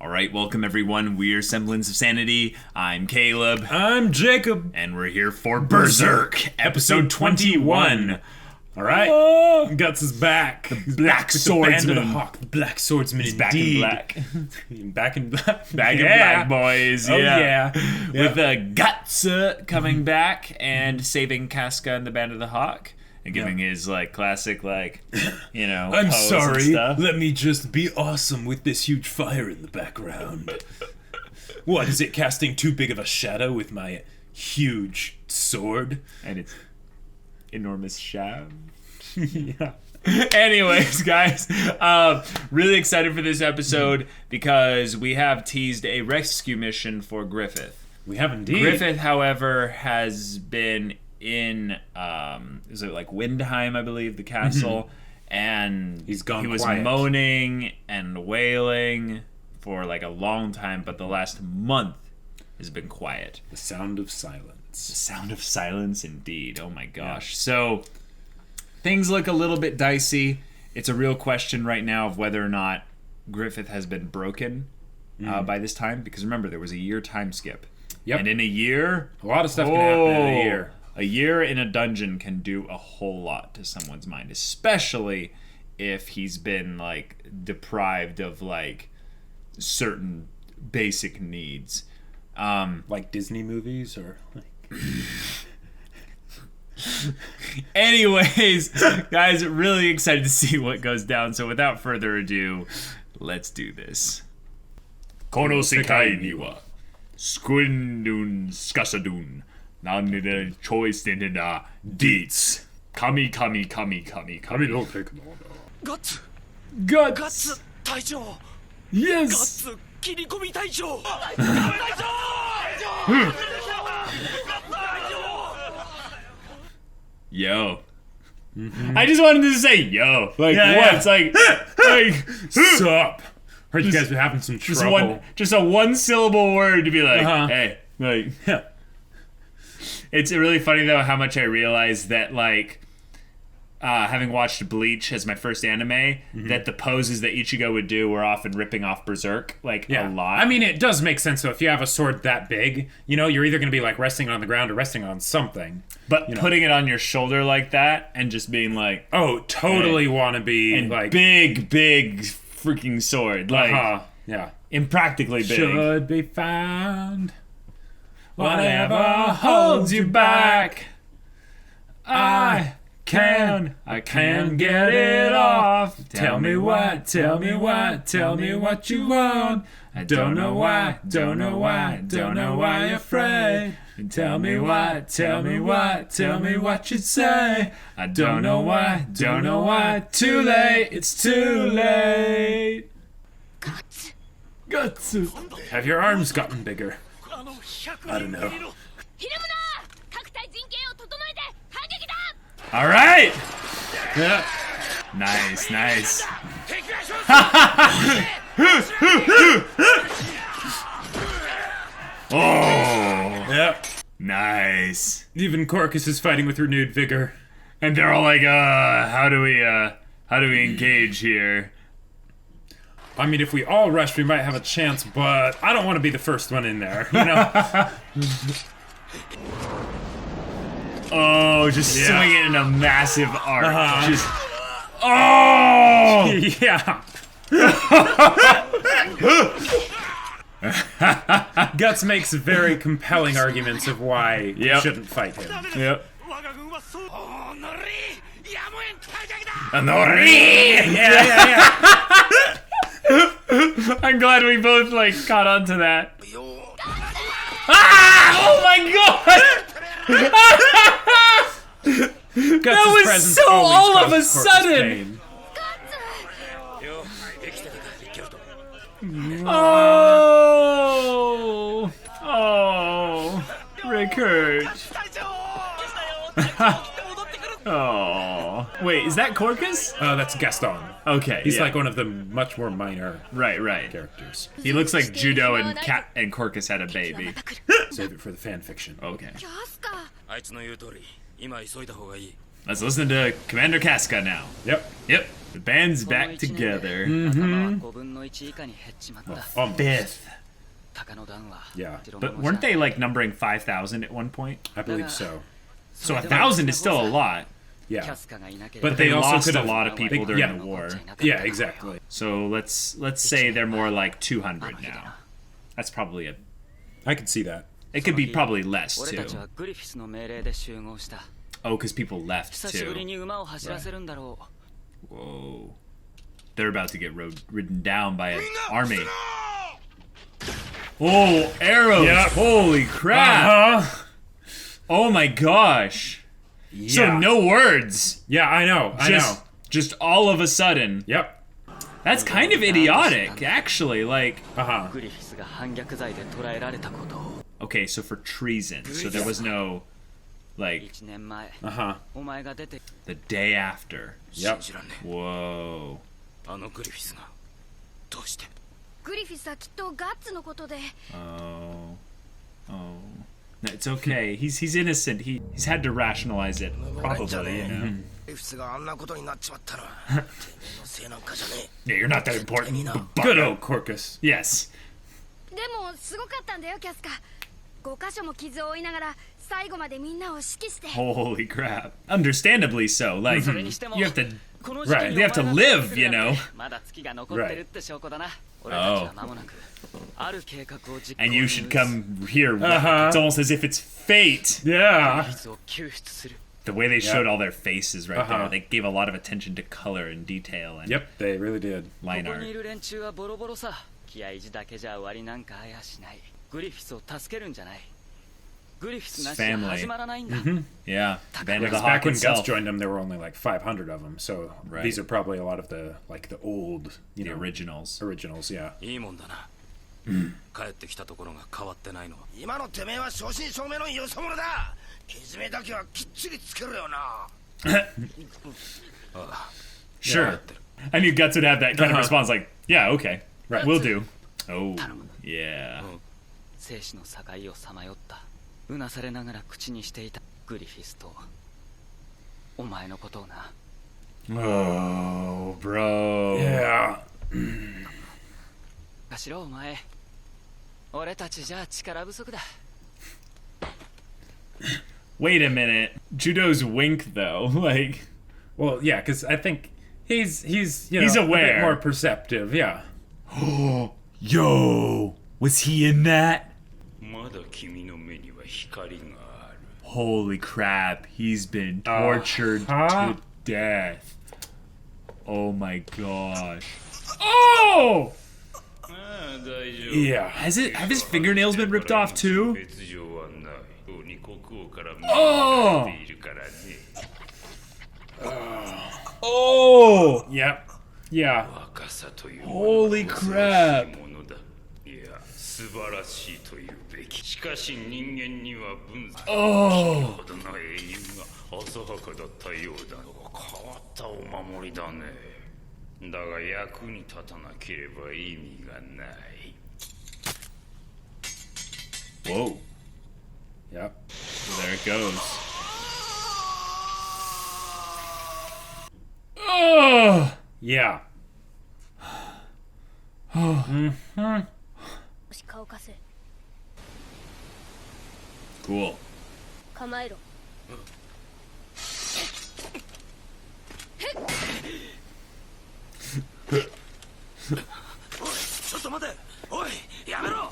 Alright, welcome everyone. We're Semblance of Sanity. I'm Caleb. I'm Jacob. And we're here for Berserk, episode 21. Alright. Guts is back. The Black Swordsman. The Hawk. The Black Swordsman He's indeed. back in black. Back in black. Back in black, boys. Oh, yeah. yeah. With Guts coming back and saving Casca and the Band of the Hawk. And giving his, classic, I'm pose sorry. and stuff. Let me just be awesome with this huge fire in the background. What, is it casting too big of a shadow with my huge sword? And it's enormous shaft. Yeah. Anyways, guys, really excited for this episode because we have teased a rescue mission for Griffith. We have indeed. Griffith, however, has been in is it Windheim, I believe, the castle, and He's gone he was quiet. moaning and wailing for a long time, but the last month has been quiet. The sound of silence. The sound of silence, indeed. Oh my gosh. So things look a little bit dicey. It's a real question right now of whether or not Griffith has been broken by this time, because remember, there was a year time skip. Yep. And in a year, A lot of stuff can happen in a year. A year in a dungeon can do a whole lot to someone's mind, especially if he's been deprived of certain basic needs. Like Disney movies or Anyways, guys, really excited to see what goes down. So without further ado, let's do this. Kono sekai ni wa squindun skasadun nanida choice in da deets. Kami kami kami kami kami. don't take it all. Guts. ガッツ隊長 Yes. ガッツ切り込み隊長 Yo. I just wanted to say yo. It's Sup? Heard you guys were having some trouble. just a one syllable word to be like, Uh-huh. hey, Yeah. It's really funny though how much I realized that having watched Bleach as my first anime, that the poses that Ichigo would do were often ripping off Berserk a lot. I mean, it does make sense. So if you have a sword that big, you're either going to be resting on the ground or resting on something. but putting it on your shoulder like that and just being Oh, totally want to be and big freaking sword, yeah, impractically big. should be found. Whatever holds you back, I can get it off. Tell me what you want. I don't know why you're afraid. Tell me what you'd say. I don't know why, too late, it's too late. Guts. Have your arms gotten bigger? あの100 I don't know. 人組の All right. Yeah. Nice. Oh. Yep. Nice. Even Corcus is fighting with renewed vigor. And they're all how do we engage here? I mean, if we all rush, we might have a chance, but I don't want to be the first one in there, Oh, just swing it in a massive arc. Just Yeah. Guts makes very compelling arguments of why you shouldn't fight him. Yep. 我が軍はそうおのりやむえん大敵だ Yeah. I'm glad we both caught on to that. よ Oh my god! Guts' was presence so always all of causes a Corcus sudden. pain. よ生きてたかいけると Oh, Rickert. 隊長 Oh, wait, is that Corcus? Oh, that's Gaston. Okay, He's yeah. one of the much more minor right. characters. He looks like Judo and Corcus had a baby. Save it for the fan fiction. Okay. あいつの言う通り今急いだ方がいい Let's listen to Commander Casca now. Yep. Yep. The band's back together. Fifth. Yeah. But weren't they like numbering 5,000 at one point? I believe so. So 1,000 is still a lot. Yeah. But they also lost could a have- lot of people they- during yeah. the war. Yeah, exactly. So let's say they're more like 200 now. That's probably a. I could see that. It could be probably less too. Oh, because people left too. Whoa. They're about to get ridden down by an army. Oh, arrows! Yep. Holy crap! Oh my gosh! Yeah. So no words. Yeah, I know. I know. Just all of a sudden. Yep. That's kind of idiotic, actually. Like, okay, so for treason, so there was no, like, the day after. Yep. Whoa. グリフィスはきっとガッツのことで Oh. No, it's okay. He's innocent. He's had to rationalize it, probably, you know. グリフィスがあんなことになっちまったら俺のせいなんかじゃね Yeah, you're not that important. Good old Corcus. Yes. でもすごかったんだよキャスカ5箇所も傷を負いながら最後までみんなを指揮して Holy crap. Understandably so. Like, you have to, right, they have to live, you know. Oh. And you should come here. It's almost as if it's fate. Yeah. The way they showed all their faces right there. They gave a lot of attention to color and detail and Yep, they really did. line art. 気合だけじゃ終わりなんかあやしないグリフィスを助けるんじゃないグリフィスなしじゃ始まらないんだ Yeah. Band of the Because Hawk back when Guts itself. joined them, there were only like 500 of them. So Right. these are probably a lot of the old, The originals. originals. Yeah. いいもんだな帰ってきたところが変わってないのは今のてめえは正真正銘のよそ者だけじめだけはきっちりつけろよな Sure. I knew Guts would have that kind of response like, yeah, okay. Right. Will do. Oh, yeah. 生死の境をさまよったうなされながら口にしていたグリフィスとお前のことをな Oh, bro. Yeah. 頭お前俺たちじゃ力不足だ Wait a minute. Judo's wink, though. Like, Well, yeah, because I think he's He's a bit aware. more perceptive. Yeah. yo, was he in that? まだ君の目には光がある Holy crap, he's been tortured to death. Oh my gosh. Oh! ああ大丈夫 Yeah. Have his fingernails been ripped off too? 別状はない王に国王から命ああ令が出ているからね Oh! Yep. Yeah. 若さという Holy も crap. のだいや素晴らしいというべきしかし人間には分析 Oh! ほどの英雄が浅はかだったようだ変わったお守りだねだが役に立たなければ意味がない Whoa. Yep. So there it goes. Oh! Yeah. し顔貸せ Cool. 構えろおいちょっと待ておいやめろなめ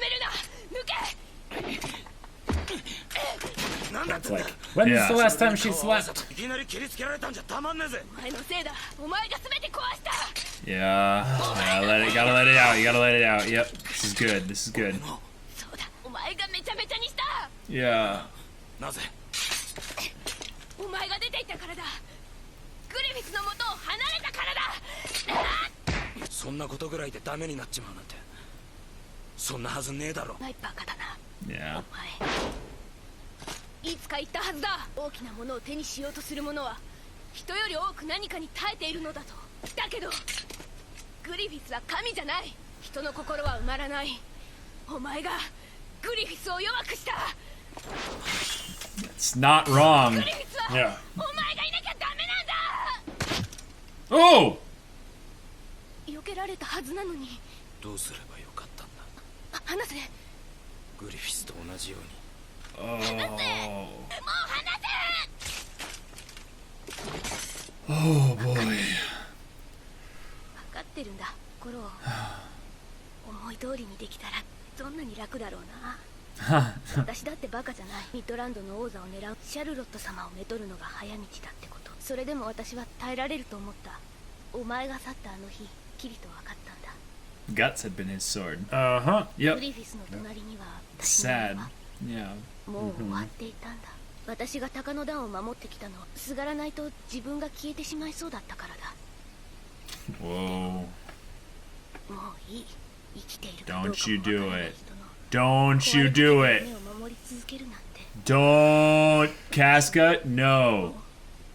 るな抜けなんだって Like, when's Yeah. the last time she slept? いきなり切りつけられたんじゃたまんねえぜお前のせいだお前が全て壊した Yeah. Gotta let it out. You gotta let it out. Yep. This is good. This is good. そうだお前がめちゃめちゃにした Yeah. なぜお前が出ていったからだグリフィスの元を離れたからだそんなことぐらいでダメになっちまうなんてそんなはずねえだろナイパーかだな Yeah. お前いつか言ったはずだ大きなものを手にしようとする者は人より多く何かに耐えているのだとだけどグリフィスは神じゃない人の心は埋まらないお前がグリフィスを弱くした It's not wrong. グリフィスは Yeah. お前 Oh! 避けられたはずなのに。どうすればよかったんだ。離せ。グリフィスと同じように。 Oh. もう離せ。 Oh boy. 分かってるんだ、コロ。思い通りにできたらどんなに楽だろうな。私だってバカじゃない。ミッドランドの王座を狙うシャルロット様をめとるのが早道だってこと。それでも私は耐えられると思った。お前が去ったあの日、きりと分かったんだ。 Guts had been his sword. Uh-huh. グ Yep. リフィスの隣には私の名 Sad. は Yeah. もう終わっていたんだ。私が鷹の段を守ってきたのはすがらないと自分が消えてしまいそうだったからだ。 Whoa. もういい。生きているかどうか Don't you もわから do ない it. 人の Don't you do 壊れ it. た夢を守り続けるなんて。 Don't. Casca, no.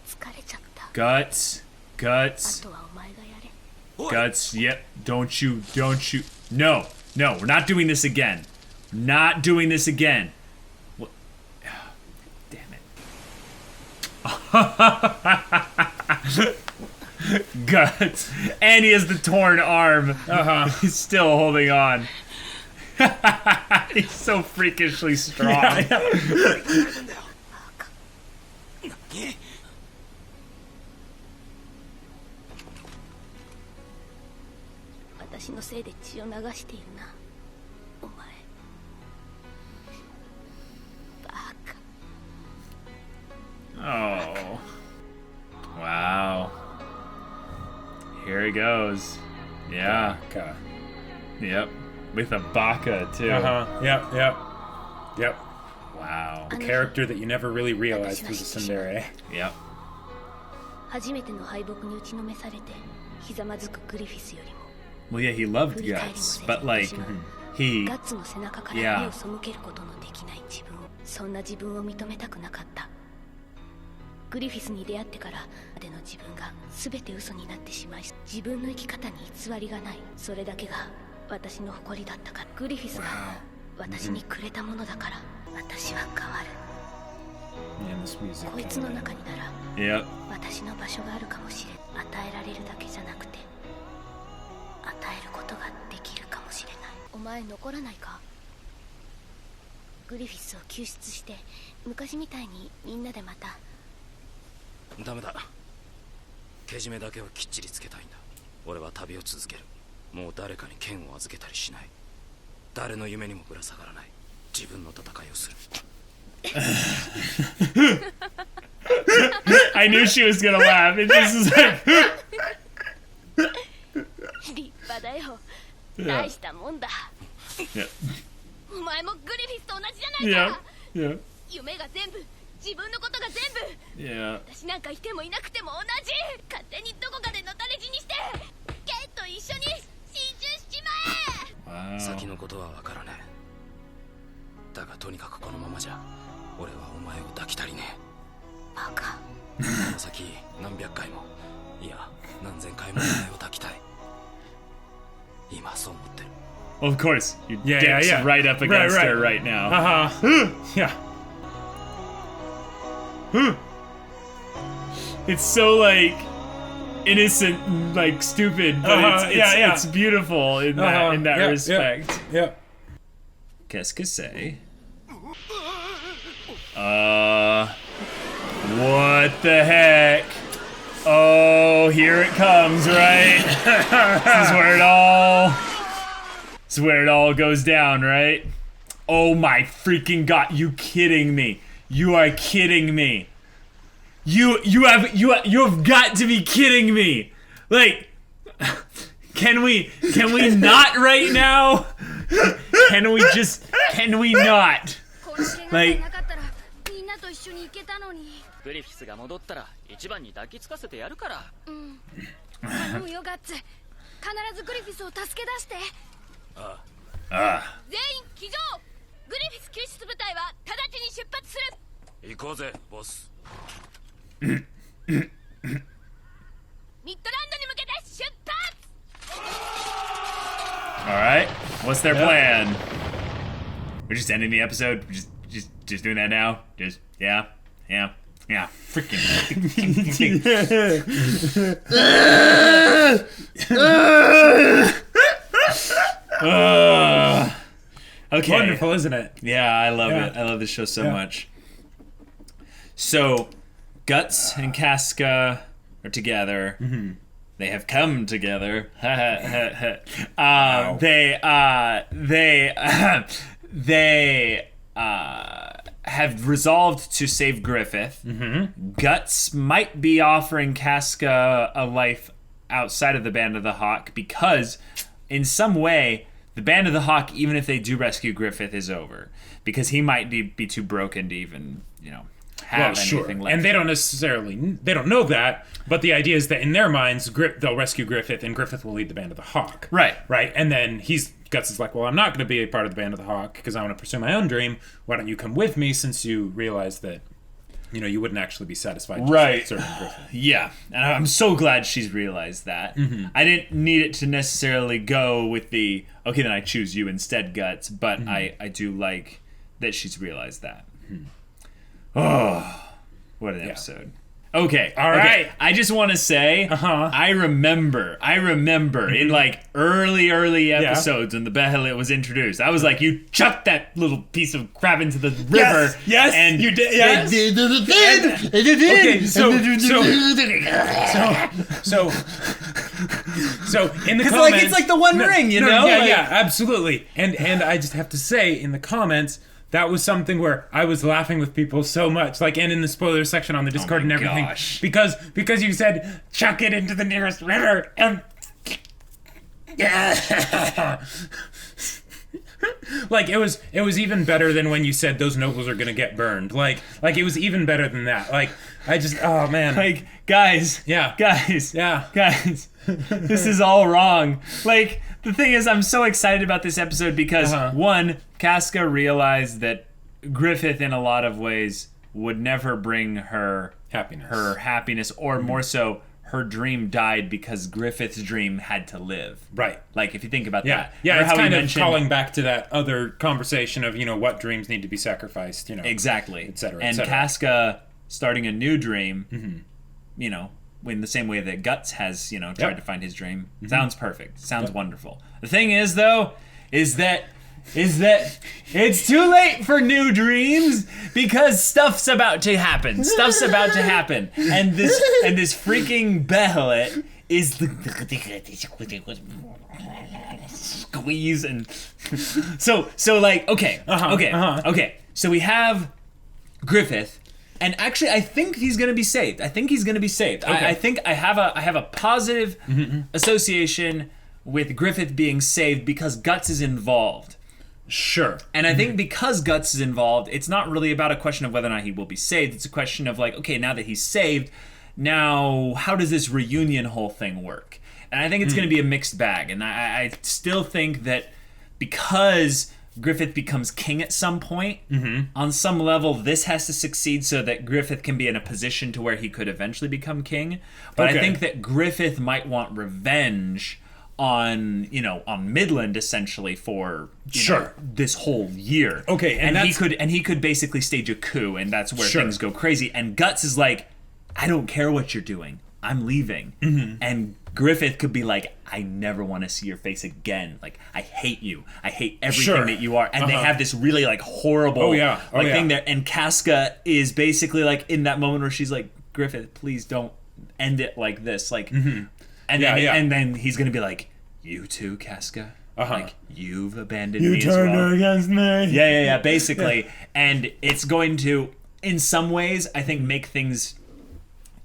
疲れちゃった。 Guts. あ Guts. とはお前がやれ。 Guts. Yep. Don't you. Don't you. No. No. We're not doing this again. Not doing this again. What? Damn it. Guts. And he has the torn arm. He's still holding on. He's so freakishly strong. 私のせいで血を流しているな。お前。バカ。 Oh. Wow. Here he goes. Yeah. Okay. Yep. With a baka, too. Uh-huh. Yep, yep. Yep. Wow. A character that you never really realized was a tsundere. Yep. 初めての敗北に打ちのめされてひざまずくグリフィスよりも Well, yeah, he loved Guts, but, like, he... ガッツの背中から Yeah. 目を背けることのできない自分を、そんな自分を認めたくなかった。グリフィスに出会ってからまでの自分が全て嘘になってしまい、自分の生き方に偽りがない、それだけが私の誇りだったから。グリフィスが私にくれたものだから、私は変わる。 Yeah, this music. こいつの中になら Yep. 私の場所があるかもしれん。与えられるだけじゃなくて与えることができるかもしれない。お前残らないか。グリフィスを救出して昔みたいにみんなでまた。ダメだ。けじめだけはきっちりつけたいんだ。俺は旅を続ける。もう誰かに剣を預けたりしない。誰の夢にもぶら下がらない。自分の戦いをする。I knew she was gonna laugh. It just is like... 立派だよ。大したもんだ。 Yeah. お前もグリフィスと同じじゃない Yeah. か。 Yeah. 夢が全部、自分のことが全部。 Yeah. 私なんかいてもいなくても同じ。勝手にどこかでのたれ死にしてケンと一緒に心中しちまえ。 Wow. 先のことは分からねえ。だがとにかくこのままじゃ俺はお前を抱き足りねバカ。え。この先何百回もいや何千回もお前を抱きたい。今そう思ってる。 Well, of course. Your Yeah, dick's yeah, yeah. right up against Right, her right. right now. Uh-huh. Yeah. It's so, like, innocent and, like, stupid, but it's beautiful in that Yeah, respect. Yeah. Qu'est-ce que c'est? What the heck? Oh, here it comes, right? This is where it all goes down, right? Oh my freaking god, you kidding me? You are kidding me. You have got to be kidding me. Like, can we not right now? Can we not? この怪我がなかったらみんなと一緒に行けたのに。グリフィスが戻ったら一番に抱きつかせてやるから。頼むよガッツ。必ずグリフィスを助け出して。全員騎乗。グリフィス救出部隊は直ちに出発する。行こうぜボス。ミッドランドに向けて出発。 All right. What's their plan? We're just ending the episode. We're just doing that now. Just yeah. Yeah. Freaking. Okay. Wonderful, isn't it? Yeah, I love it. I love this show so much. So, Guts and Casca are together. Mm-hmm. They have come together. Wow. They have resolved to save Griffith. Mm-hmm. Guts might be offering Casca a life outside of the Band of the Hawk because, in some way, the Band of the Hawk, even if they do rescue Griffith, is over because he might be too broken to even, have anything left. And they don't know that, but the idea is that in their minds, they'll rescue Griffith, and Griffith will lead the Band of the Hawk. Right. And then Guts is like, well, I'm not going to be a part of the Band of the Hawk because I want to pursue my own dream. Why don't you come with me since you realize that, you wouldn't actually be satisfied just with serving Griffith. Yeah, and I'm so glad she's realized that. Mm-hmm. I didn't need it to necessarily go with the, okay, then I choose you instead, Guts, but I do like that she's realized that. Mm-hmm. Oh, what an episode. Okay. All right. I just want to say, I remember in like early episodes when the Behelit was introduced, I was like, you chucked that little piece of crap into the river. Yes, and you did. Yes. Okay, so in the comments, it's like the One Ring, Yeah, absolutely. And I just have to say, in the comments, that was something where I was laughing with people so much, and in the spoiler section on the Discord and everything, because you said chuck it into the nearest river, and it was even better than when you said those nobles are gonna get burned. Like it was even better than that. I just, oh man, guys, yeah, guys, this is all wrong. The thing is, I'm so excited about this episode because, one, Casca realized that Griffith, in a lot of ways, would never bring her happiness, or more so, her dream died because Griffith's dream had to live. Right. If you think about that. Yeah, it's kind of calling back to that other conversation of, what dreams need to be sacrificed, Exactly. Et cetera, and Casca starting a new dream, in the same way that Guts has, tried to find his dream. Mm-hmm. Sounds perfect. Sounds wonderful. The thing is, though, is that it's too late for new dreams because stuff's about to happen. And this freaking Behelit is the squeeze and so okay. So we have Griffith. And actually, I think he's going to be saved. Okay. I think I have a positive association with Griffith being saved because Guts is involved. Sure. And I think because Guts is involved, it's not really about a question of whether or not he will be saved. It's a question of okay, now that he's saved, now how does this reunion whole thing work? And I think it's going to be a mixed bag. And I still think that because Griffith becomes king at some point, on some level, this has to succeed so that Griffith can be in a position to where he could eventually become king. But I think that Griffith might want revenge on Midland, essentially, for this whole year. Okay, and he could basically stage a coup, and that's where things go crazy. And Guts is like, I don't care what you're doing, I'm leaving. And Griffith could be like, I never want to see your face again. I hate you. I hate everything that you are. And they have this really horrible thing there. And Casca is basically in that moment where she's like, Griffith, please don't end it like this. And then he's gonna be like, you too, Casca. You've abandoned me as well. You turned against me. Yeah, basically. And it's going to, in some ways, I think, make things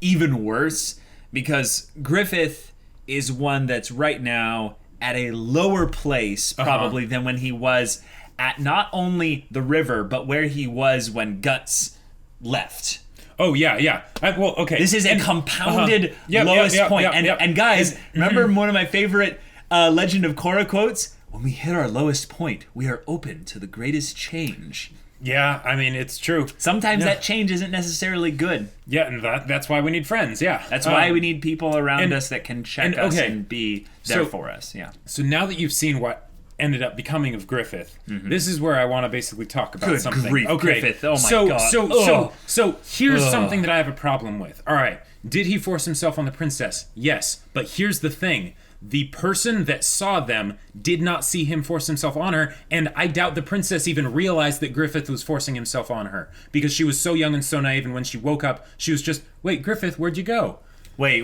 even worse because Griffith is one that's right now at a lower place probably than when he was at not only the river, but where he was when Guts left. Oh, yeah. Okay. This is a compounded lowest point. And guys, remember one of my favorite Legend of Korra quotes? When we hit our lowest point, we are open to the greatest change. Yeah, I mean, it's true. Sometimes that change isn't necessarily good. Yeah, and that's why we need friends, That's why we need people around us that can check us and be there for us, So now that you've seen what ended up becoming of Griffith. This is where I want to basically talk about Good something. grief, Okay, Griffith. Oh my God. So here's something that I have a problem with. All right, did he force himself on the princess? Yes, but here's the thing. The person that saw them did not see him force himself on her, and I doubt the princess even realized that Griffith was forcing himself on her, because she was so young and so naive, and when she woke up, she was just, wait, Griffith, where'd you go? Wait.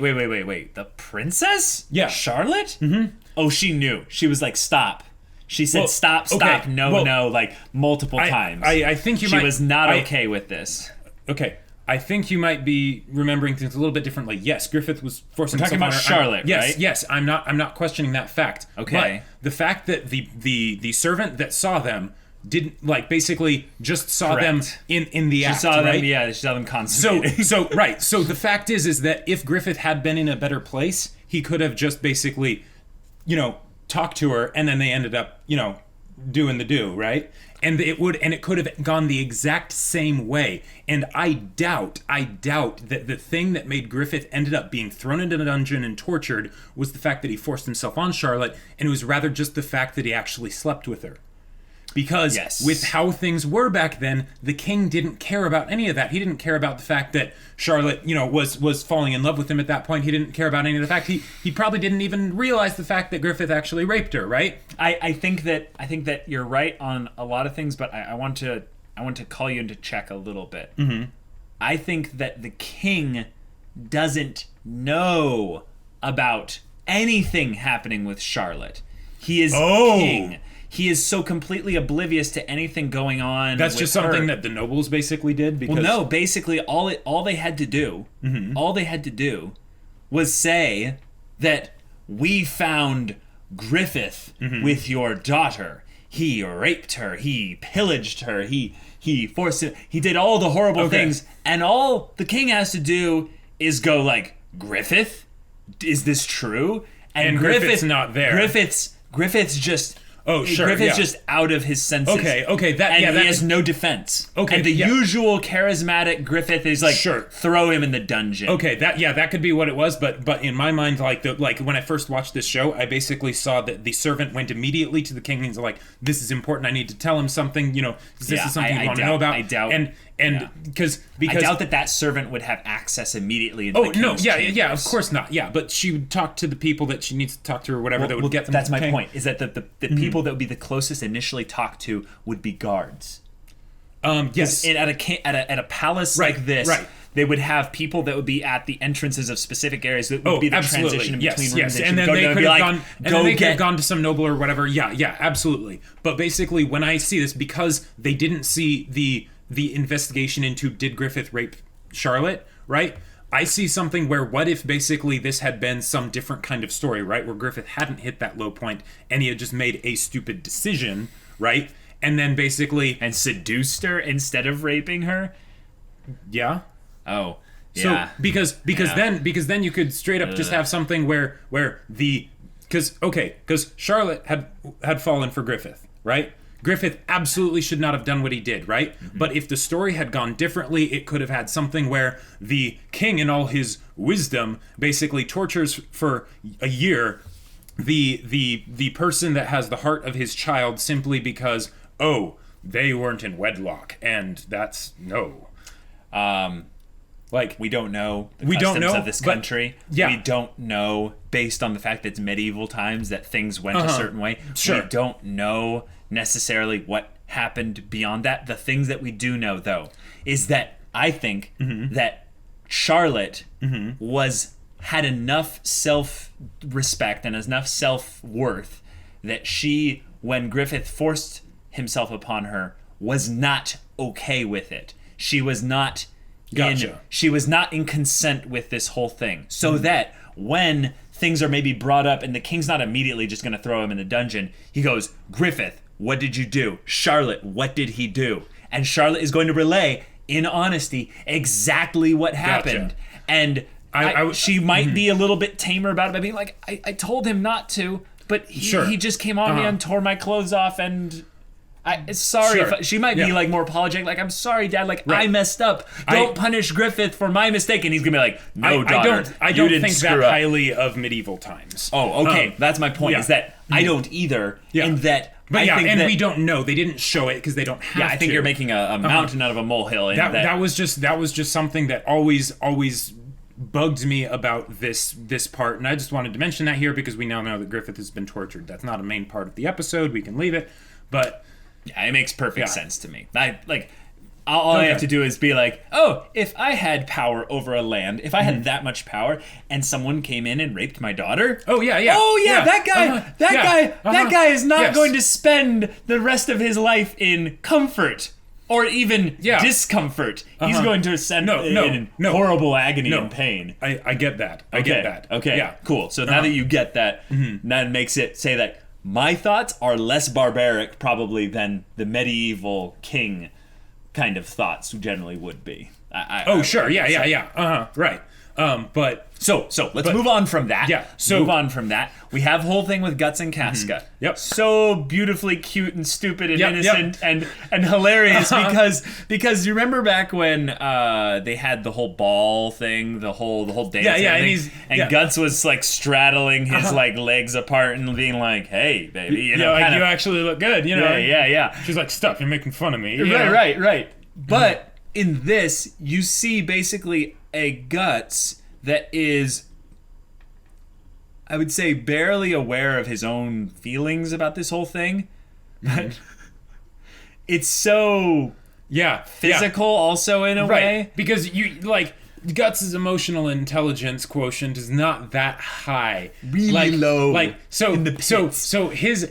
The princess? Yeah. Charlotte? Mm-hmm. Oh, she knew. She was like, stop. She said, stop, okay, no, like multiple times. I think she was not okay with this. Okay. I think you might be remembering things a little bit differently. Yes, Griffith was forcing We're talking himself about on her. Charlotte, yes, right? Yes, I'm not questioning that fact. Okay. But the fact that the servant that saw them didn't, like, basically just saw them in the act, right? She saw them consummating. So the fact is that if Griffith had been in a better place, he could have just basically, talked to her, and then they ended up, doing the do, right? And it could have gone the exact same way. And I doubt that the thing that made Griffith ended up being thrown into the dungeon and tortured was the fact that he forced himself on Charlotte, and it was rather just the fact that he actually slept with her. Because with how things were back then, the king didn't care about any of that. He didn't care about the fact that Charlotte, was falling in love with him at that point. He didn't care about any of the fact. He probably didn't even realize the fact that Griffith actually raped her, right? I think that you're right on a lot of things, but I want to call you into check a little bit. Mm-hmm. I think that the king doesn't know about anything happening with Charlotte. He is king. He is so completely oblivious to anything going on. That's just something that the nobles basically did. Because... Well, no, basically all they had to do, was say that we found Griffith with your daughter. He raped her. He pillaged her. He forced it. He did all the horrible things, and all the king has to do is go like, Griffith, is this true? And Griffith's not there. Griffith's just. Oh, sure. Griffith's just out of his senses. Okay. He has no defense. Okay. And the usual charismatic Griffith is like, throw him in the dungeon. Okay, that could be what it was, but in my mind, like when I first watched this show, I basically saw that the servant went immediately to the king and was like, "This is important. I need to tell him something. This is something you want to know about." I doubt. Because I doubt that servant would have access immediately into the king's chambers. Of course not. Yeah, but she would talk to the people that she needs to talk to or whatever that would get them. That's my point. Is that the people that would be the closest initially talked to would be guards. Yes. At a palace like this, they would have people that would be at the entrances of specific areas that would be the transition in between rooms. And then they could have gone to some noble or whatever. Yeah, absolutely. But basically, when I see this, because they didn't see the investigation into did Griffith rape Charlotte, right? I see something where what if basically this had been some different kind of story, right? Where Griffith hadn't hit that low point and he had just made a stupid decision, right? And then basically... And seduced her instead of raping her? Yeah. Oh, yeah. So, because then you could straight up just have something where because Charlotte had fallen for Griffith, right? Griffith absolutely should not have done what he did, right? Mm-hmm. But if the story had gone differently, it could have had something where the king, in all his wisdom, basically tortures for a year the person that has the heart of his child simply because, they weren't in wedlock, and that's no. We don't know the customs of this country. We don't know, based on the fact that it's medieval times, that things went a certain way. Sure. We don't know necessarily what happened beyond that. The things that we do know, though, is that I think that Charlotte had enough self-respect and enough self-worth that she, when Griffith forced himself upon her, was not okay with it. She was not in consent with this whole thing. So that when things are maybe brought up and the king's not immediately just going to throw him in the dungeon, he goes, Griffith, what did you do? Charlotte, what did he do? And Charlotte is going to relay, in honesty, exactly what happened. And she might be a little bit tamer about it by being like, I told him not to, but he just came on me and tore my clothes off, and Sorry, Sure. if she might be Yeah. like more apologetic. Like, I'm sorry, Dad. Like, Right. I messed up. Don't punish Griffith for my mistake. And he's gonna be like, no, daughter, I you don't didn't think that screw up. highly of medieval times. Oh, okay. That's my point. yeah. Is that I don't either. Yeah. And that But I think that, we don't know. They didn't show it because they don't have to. Yeah, I think you're making a mountain out of a molehill. And that was just something that always bugged me about this part, and I just wanted to mention that here because we now know that Griffith has been tortured. That's not a main part of the episode. We can leave it, but yeah, it makes perfect sense to me. All I have to do is be like, oh, if I had power over a land, if I had that much power, and someone came in and raped my daughter, that guy is not going to spend the rest of his life in comfort or even discomfort. He's going to send in horrible agony and pain. I get that. I get that. Okay. Yeah. Cool. So now that you get that, that makes it say that my thoughts are less barbaric probably than the medieval king kind of thoughts generally would be. Sure. Yeah. Right. But So let's move on from that. Yeah. Move on from that. We have whole thing with Guts and Casca. Yep. So beautifully cute and stupid and innocent yep. and hilarious because you remember back when they had the whole ball thing, the whole dance. And Guts was like straddling his like legs apart and being like, "Hey, baby, you actually look good." You know. Yeah. She's like, "Stop! You're making fun of me." Right. But in this, you see basically a Guts that is, I would say, barely aware of his own feelings about this whole thing. But it's so physical also in a way. Because you like Guts' emotional intelligence quotient is not that high. Really low. So his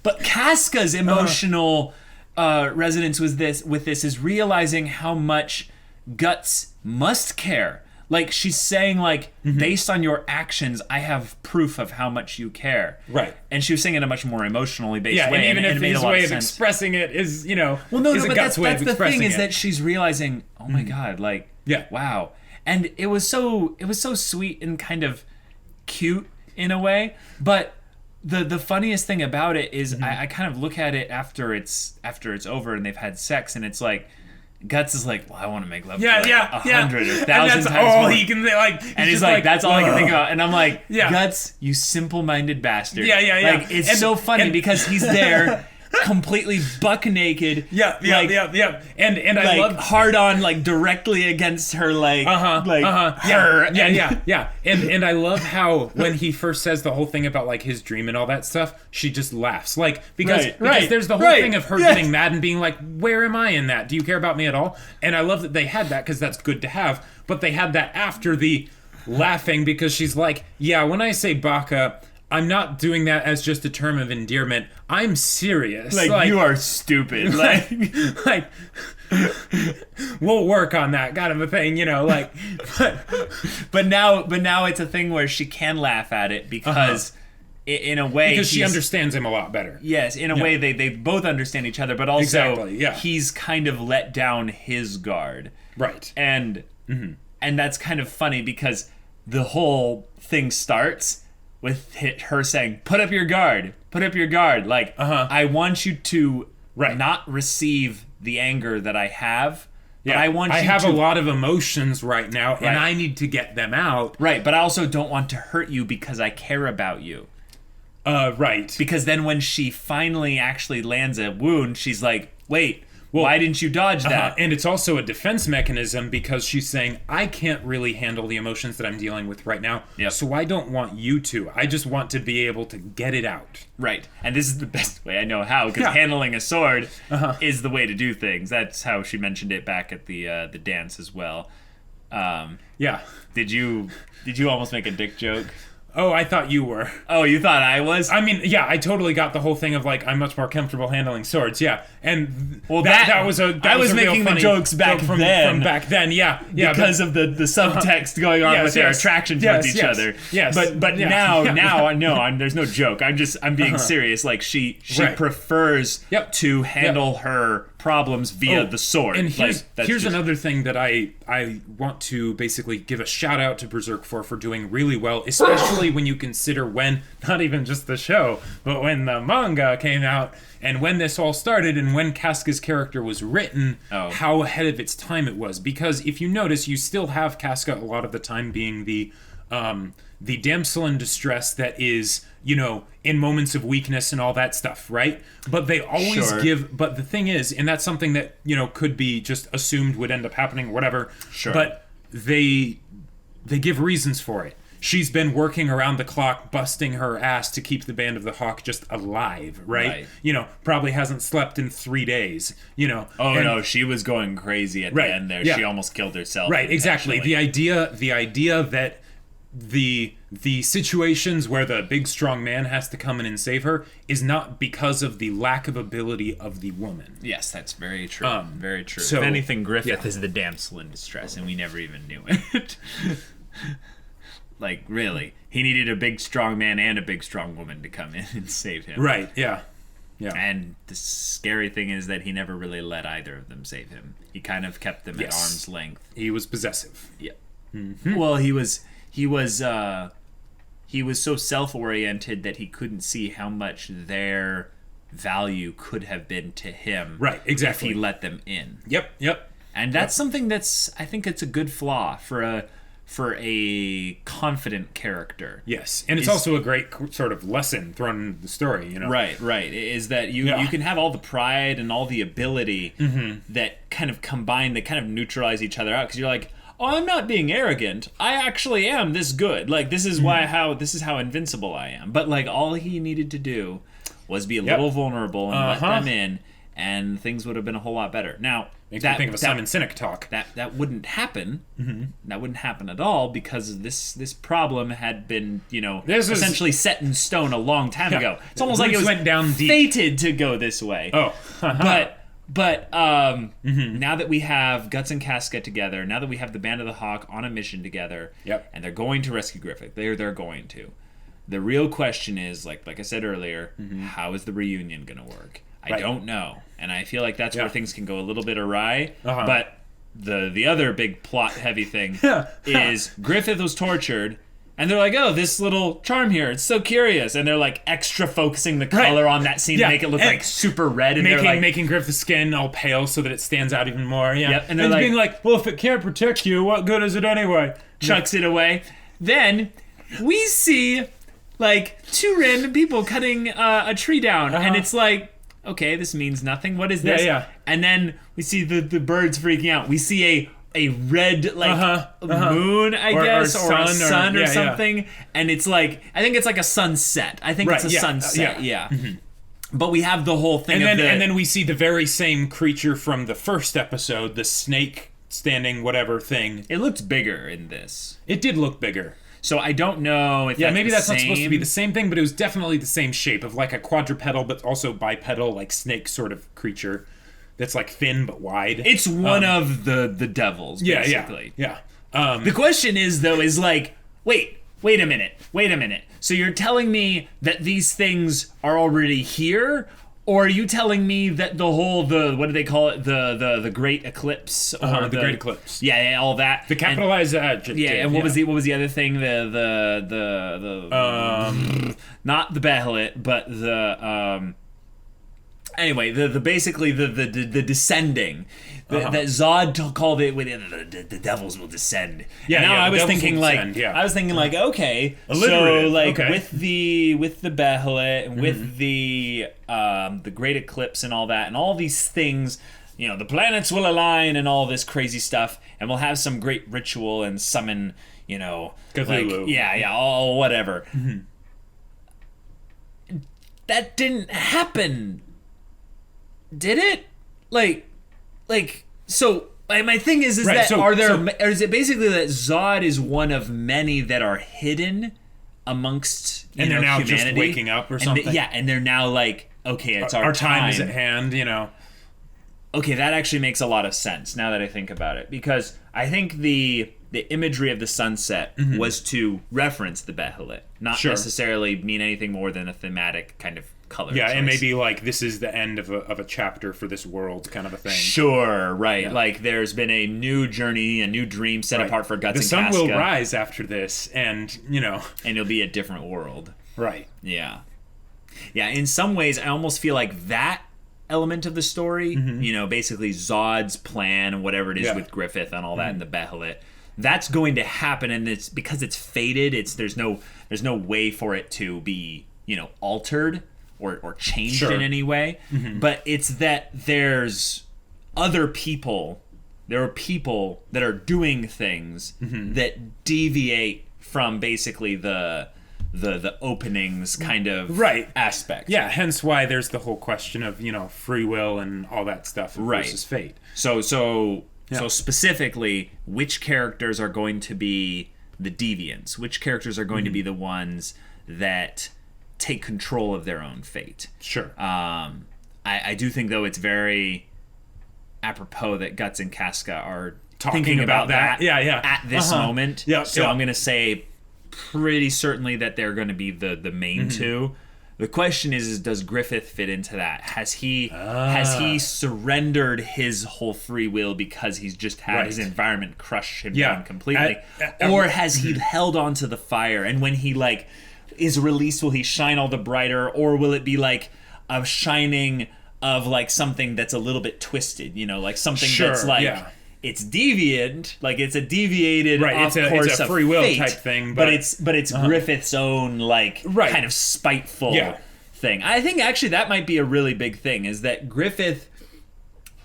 But Casca's emotional resonance with this is realizing how much Guts must care. Like, she's saying, like, based on your actions, I have proof of how much you care. Right. And she was saying in a much more emotionally based way. And even if it made his a lot way of of sense. expressing it is, Well, no, but that's the thing is that she's realizing, oh my God, like, wow. And it was so sweet and kind of cute in a way. But the funniest thing about it is I kind of look at it after it's over and they've had sex, and it's like, Guts is like, well, I want to make love to 100 or 1,000 times more. He can like, and he's like, that's all I can think about. And I'm like, Guts, you simple-minded bastard. Like, it's so funny because he's there completely buck naked. And like, I love hard on, like, directly against her, like, her. And I love how when he first says the whole thing about like his dream and all that stuff, she just laughs. Like, because there's the whole thing of her getting mad and being like, where am I in that? Do you care about me at all? And I love that they had that because that's good to have. But they had that after the laughing because she's like, yeah, when I say baka, I'm not doing that as just a term of endearment. I'm serious. Like you are stupid. Like we'll work on that kind of a thing, like. But now it's a thing where she can laugh at it because, in a way, because she understands him a lot better. Yes, in a way they both understand each other, but also he's kind of let down his guard. Right. And that's kind of funny because the whole thing starts with her saying, put up your guard. Like, I want you to not receive the anger that I have. But I have a lot of emotions right now, and I need to get them out. Right, but I also don't want to hurt you because I care about you. Right. Because then when she finally actually lands a wound, she's like, wait, why didn't you dodge that? And it's also a defense mechanism because she's saying, I can't really handle the emotions that I'm dealing with right now, so I don't want you to. I just want to be able to get it out. Right. And this is the best way I know how, because handling a sword is the way to do things. That's how she mentioned it back at the dance as well. Did you almost make a dick joke? Oh, I thought you were. Oh, you thought I was? I mean, I totally got the whole thing of like I'm much more comfortable handling swords. And I was making the jokes back from back then. Because of the subtext going on with their attraction towards each other. Yes. But now no, there's no joke. I'm being serious. Like she prefers to handle her problems via the sword. And here's just another thing that I want to basically give a shout out to Berserk for doing really well, especially when you consider when, not even just the show, but when the manga came out, and when this all started, and when Casca's character was written, how ahead of its time it was. Because if you notice, you still have Casca a lot of the time being the damsel in distress that is, you know, in moments of weakness and all that stuff, right? But they always give, but the thing is, and that's something that, you know, could be just assumed would end up happening or whatever, but they give reasons for it. She's been working around the clock, busting her ass to keep the Band of the Hawk just alive, right? You know, probably hasn't slept in 3 days, you know. No, she was going crazy at the end there. She almost killed herself. Right, exactly. The idea that the situations where the big strong man has to come in and save her is not because of the lack of ability of the woman. Yes, that's very true. Very true. So, if anything, Griffith is the damsel in distress, and we never even knew it. Like, really. He needed a big strong man and a big strong woman to come in and save him. Right, yeah. And the scary thing is that he never really let either of them save him. He kind of kept them at arm's length. He was possessive. Yeah. Mm-hmm. Well, he was so self-oriented that he couldn't see how much their value could have been to him. Right, exactly. If he let them in. Yep. And that's something that's, I think it's a good flaw for a confident character. Yes, and it's also a great sort of lesson thrown into the story, you know. Right. Is that you can have all the pride and all the ability that kind of combine, that kind of neutralize each other out, because you're like, oh, I'm not being arrogant. I actually am this good. Like, this is this is how invincible I am. But like, all he needed to do was be a little vulnerable and let them in, and things would have been a whole lot better. Now, makes me think of a Simon Sinek talk. That wouldn't happen. That wouldn't happen at all, because this problem had been, you know, essentially set in stone a long time ago. It's almost like it was went down deep. Fated to go this way. But now that we have Guts and Casca together, now that we have the Band of the Hawk on a mission together, and they're going to rescue Griffith, they're going to. The real question is, like I said earlier, how is the reunion going to work? I don't know, and I feel like that's where things can go a little bit awry. But the other big plot heavy thing is Griffith was tortured. And they're like, oh, this little charm here, it's so curious. And they're like extra focusing the color on that scene to make it look like super red. And making Griffith's skin all pale so that it stands out even more. Yeah. Yep. And they're like, being like, well, if it can't protect you, what good is it anyway? Chucks it away. Then we see like 2 random people cutting a tree down. And it's like, okay, this means nothing. What is this? Yeah. And then we see the birds freaking out. We see a red moon, I guess, or a sun or something, and it's like, I think it's like a sunset. I think it's a sunset. But we have the whole thing, and then we see the very same creature from the first episode, the snake standing whatever thing. It looked bigger in this. It did look bigger. So I don't know if maybe that's not supposed to be the same thing, but it was definitely the same shape of like a quadrupedal, but also bipedal, like snake sort of creature. That's like thin but wide. It's one of the devils, basically. Yeah. The question is, though, is like, wait a minute. So you're telling me that these things are already here? Or are you telling me that what do they call it? The Great Eclipse? Or the Great Eclipse. Yeah, all that. The capitalized adjective. Yeah, and what was the other thing? Not the Bahamut, but the anyway, basically the descending. That Zod called it with the devils will descend. Yeah, now I was thinking like, okay, so like with the Bahamut and with the Great Eclipse and all that and all these things, you know, the planets will align and all this crazy stuff, and we'll have some great ritual and summon, you know, Cthulhu. Like, all whatever. That didn't happen. Did it? So my thing is that or is it basically that Zod is one of many that are hidden amongst and they're now humanity, just waking up or something? And they're now like, okay, it's our time is at hand, you know. Okay, that actually makes a lot of sense now that I think about it, because I think the imagery of the sunset was to reference the Bahamut, not necessarily mean anything more than a thematic kind of color Yeah, choice. and maybe like this is the end of a chapter for this world, kind of a thing. Sure, right. Like there's been a new journey, a new dream set apart for Guts the and sun Casca. will rise after this, and and it'll be a different world. Right. Yeah. Yeah, in some ways, I almost feel like that element of the story, basically Zod's plan, whatever it is with Griffith and all that, and the Behelit, that's going to happen, and it's because it's fated. There's no way for it to be altered or changed in any way. But it's that there's other people. There are people that are doing things that deviate from basically the openings kind of aspect. Yeah, hence why there's the whole question of, free will and all that stuff versus fate. So specifically, which characters are going to be the deviants? Which characters are going to be the ones that take control of their own fate? Sure. I do think, though, it's very apropos that Guts and Casca are Talking about that. at this moment. Yep, So yep. I'm going to say pretty certainly that they're going to be the main two. The question is does Griffith fit into that? Has he surrendered his whole free will because he's just had his environment crush him down completely? Or has he held on to the fire, and when he is released, will he shine all the brighter, or will it be like a shining of like something that's a little bit twisted, like something that's like it's deviant, like it's a deviated off course it's a of free will fate, type thing, but it's Griffith's own kind of spiteful thing. I think actually that might be a really big thing, is that Griffith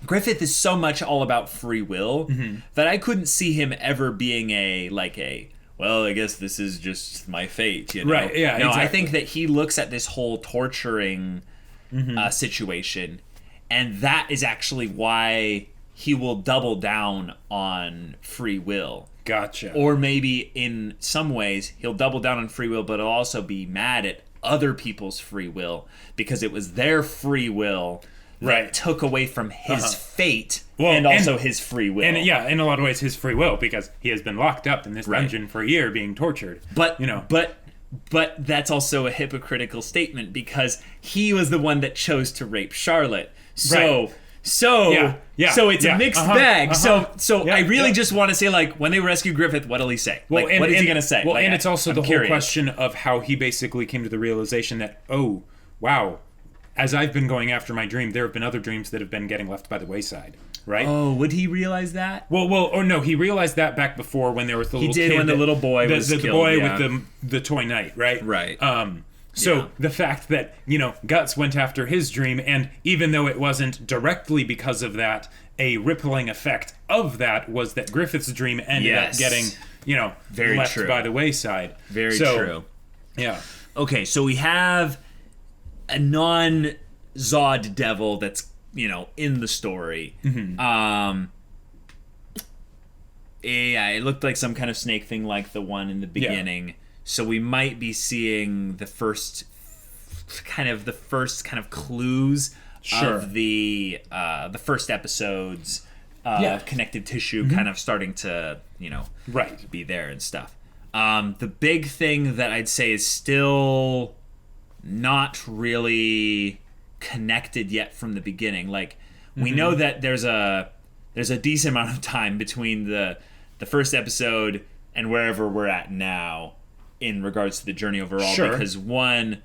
is so much all about free will that I couldn't see him ever being well, I guess this is just my fate, Right, yeah, No, exactly. I think that he looks at this whole torturing situation, and that is actually why he will double down on free will. Gotcha. Or maybe in some ways he'll double down on free will, but he'll also be mad at other people's free will because it was their free will that took away from his fate and also his free will. And in a lot of ways his free will, because he has been locked up in this dungeon for a year being tortured. But But that's also a hypocritical statement, because he was the one that chose to rape Charlotte. So it's a mixed bag. So I really just want to say, when they rescue Griffith, what'll he say? What is he going to say? Well, and it's also the whole question of how he basically came to the realization that, oh, wow, as I've been going after my dream, there have been other dreams that have been getting left by the wayside. Right? Oh, would he realize that? Well, no, he realized that back before, when there was the little kid. He did, when the little boy was killed. The boy with the toy knight, right? Right. So the fact that, Guts went after his dream, and even though it wasn't directly because of that, a rippling effect of that was that Griffith's dream ended up getting, very left true. by the wayside. Very true. Yeah. Okay, so we have a non-Zod devil that's, in the story. It looked like some kind of snake thing like the one in the beginning. Yeah. So we might be seeing the first kind of clues of the first episodes of connective tissue kind of starting to, be there and stuff. The big thing that I'd say is still not really connected yet from the beginning. We know that there's a decent amount of time between the first episode and wherever we're at now in regards to the journey overall, because one,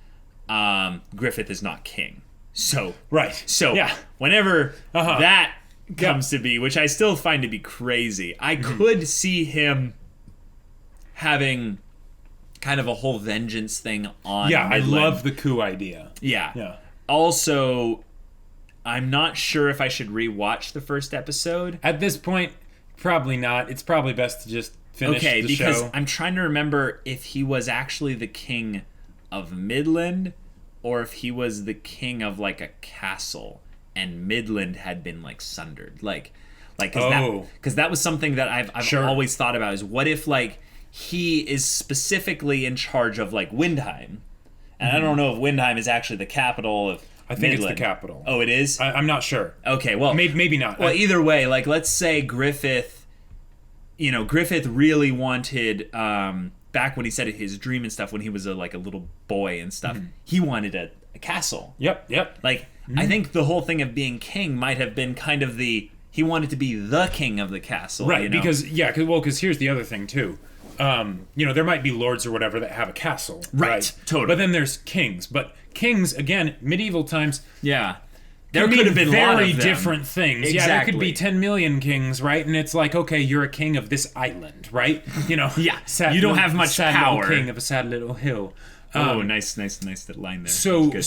Griffith is not king. So whenever that comes to be, which I still find to be crazy, I could see him having kind of a whole vengeance thing on Midland. I love the coup idea. Yeah. Also, I'm not sure if I should rewatch the first episode. At this point, probably not. It's probably best to just finish the show. Okay, because I'm trying to remember if he was actually the king of Midland, or if he was the king of a castle, and Midland had been sundered. Because that was something that I've always thought about, is what if he is specifically in charge of Windheim. And I don't know if Windheim is actually the capital of I think Midland. it's the capital. Oh, it is? I'm not sure. Okay, well... Maybe not. Well, either way, let's say Griffith... Griffith really wanted... back when he said his dream and stuff, when he was a little boy and stuff, he wanted a castle. Yep. Like, I think the whole thing of being king might have been kind of he wanted to be the king of the castle. Right, you know? because here's the other thing, too. There might be lords or whatever that have a castle. Right, totally. But then there's kings. But kings, again, medieval times... Yeah. There could have been very a lot of them. Different things. Exactly. Yeah, there could be 10 million kings, right? And it's like, okay, you're a king of this island, right? Yeah, sad you don't little- have much sad power. Little king of a sad little hill. Nice that line there.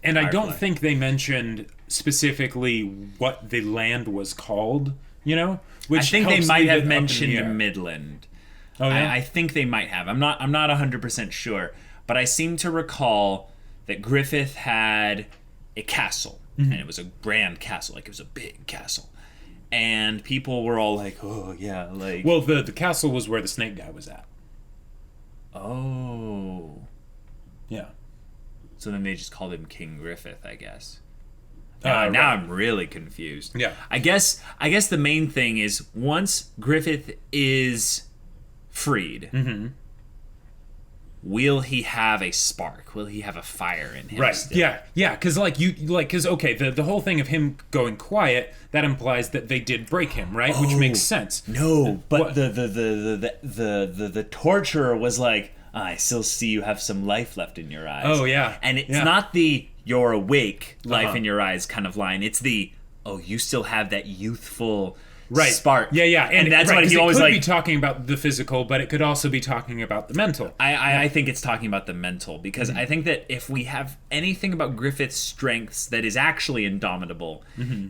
And I don't Firefly. think they mentioned specifically what the land was called, Which I think they helps might leave it have up in mentioned the air. Midland. Oh, yeah? I think they might have. I'm not 100% sure, but I seem to recall that Griffith had a castle, and it was a grand castle, like it was a big castle. And people were all like, "Oh, yeah, like..." Well, the castle was where the snake guy was at. Oh. Yeah. So then they just called him King Griffith, I guess. Right. Now I'm really confused. Yeah. I guess the main thing is once Griffith is freed, will he have a spark? Will he have a fire in him? Right. still? Yeah. Because the whole thing of him going quiet that implies that they did break him, right? Which makes sense. No, but What? the torturer was like, I still see you have some life left in your eyes. Oh, yeah. And it's Yeah. not the "you're awake, life Uh-huh. in your eyes" kind of line. It's the you still have that youthful Right. spark. Yeah. And that's right, what 'cause he it always could like. be talking about the physical, but it could also be talking about the mental. I think it's talking about the mental because I think that if we have anything about Griffith's strengths that is actually indomitable,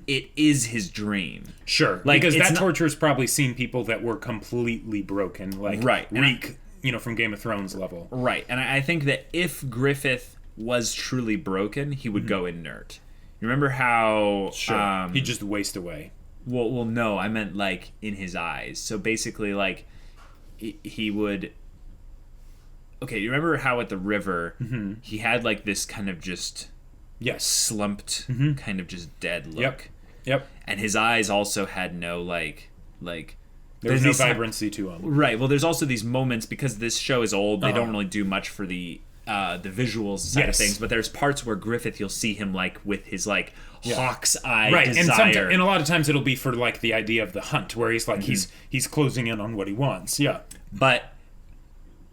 it is his dream. Sure. Like, Because it's that not- torturer's probably seen people that were completely broken, like Right. Reek, from Game of Thrones level. Right, and I think that if Griffith was truly broken, he would go inert. You remember how? Sure. He'd just waste away. Well, no, I meant like in his eyes. So basically, like he would. Okay, you remember how at the river he had like this kind of just Yes. slumped, kind of just dead look, Yep. and his eyes also had no like. There was no these- vibrancy to him. Right. Well, there's also these moments because this show is old. They don't really do much for the visuals side of Yes. things. But there's parts where Griffith, you'll see him like with his like hawk's eye Right, desire. and a lot of times it'll be for like the idea of the hunt, where he's like he's closing in on what he wants. Yeah. But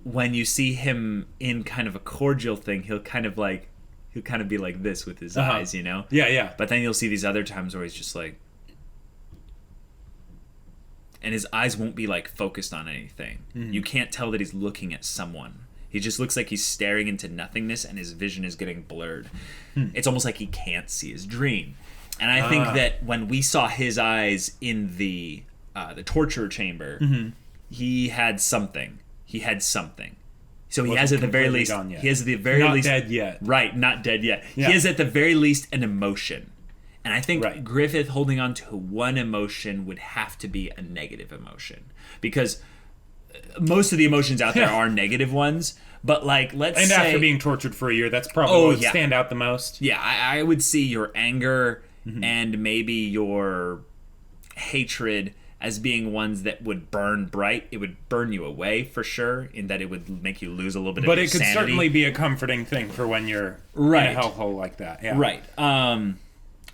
when you see him in kind of a cordial thing, he'll kind of be like this with his eyes, Yeah. But then you'll see these other times where he's just like. And his eyes won't be like focused on anything. You can't tell that he's looking at someone. He just looks like he's staring into nothingness and his vision is getting blurred. It's almost like he can't see his dream. And I think that when we saw his eyes in the torture chamber, he had something. So he has at the very completely least gone yet. he has at the very Not least dead yet. Right, not dead yet. Yeah. He has at the very least an emotion. And I think Right. Griffith holding on to one emotion would have to be a negative emotion. Because most of the emotions out there Yeah. are negative ones. But, like, let's And say... after being tortured for a year, that's probably Oh, what would yeah. stand out the most. Yeah, I would see your anger and maybe your hatred as being ones that would burn bright. It would burn you away, for sure, in that it would make you lose a little bit But of your it could sanity. certainly be a comforting thing for when you're Right. in a hellhole like that. Yeah. Right.